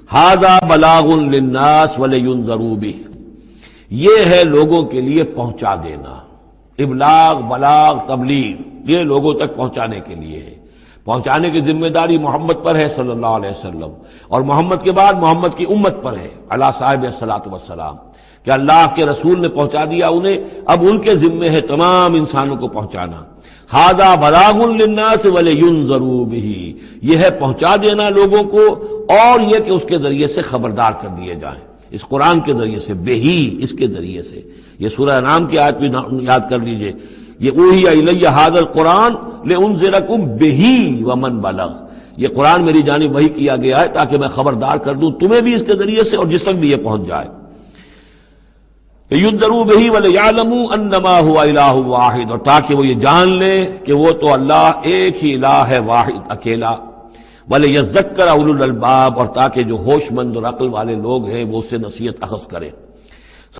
ھذا بلاغ للناس ولینذروا بہ، یہ ہے لوگوں کے لیے پہنچا دینا. ابلاغ، بلاغ، تبلیغ، یہ لوگوں تک پہنچانے کے لیے ہے. پہنچانے کی ذمہ داری محمد پر ہے صلی اللہ علیہ وسلم، اور محمد کے بعد محمد کی امت پر ہے علی صاحب الصلاۃ والسلام، کہ اللہ کے رسول نے پہنچا دیا انہیں، اب ان کے ذمے ہے تمام انسانوں کو پہنچانا. ھذا بلاغ للناس ولینذروا بہ، یہ ہے پہنچا دینا لوگوں کو، اور یہ کہ اس کے ذریعے سے خبردار کر دیے جائیں، اس قرآن کے ذریعے سے، بہی، اس کے ذریعے سے. یہ سورہ انعام کی آیت بھی یاد کر لیجئے، یہ اوحی الی ھذا القرآن لانذرکم بہ ومن بلغ، یہ قرآن میری جانب وحی کیا گیا ہے تاکہ میں خبردار کر دوں تمہیں بھی اس کے ذریعے سے اور جس تک بھی یہ پہنچ جائے. لینذروا بہ ولیعلموا انما هو الہ واحد، اور تاکہ وہ یہ جان لیں کہ وہ تو اللہ ایک ہی الہ ہے، واحد، اکیلا. ولیذکر اولو الالباب، اور تاکہ جو ہوش مند اور عقل والے لوگ ہیں وہ اس سے نصیحت اخذ کریں.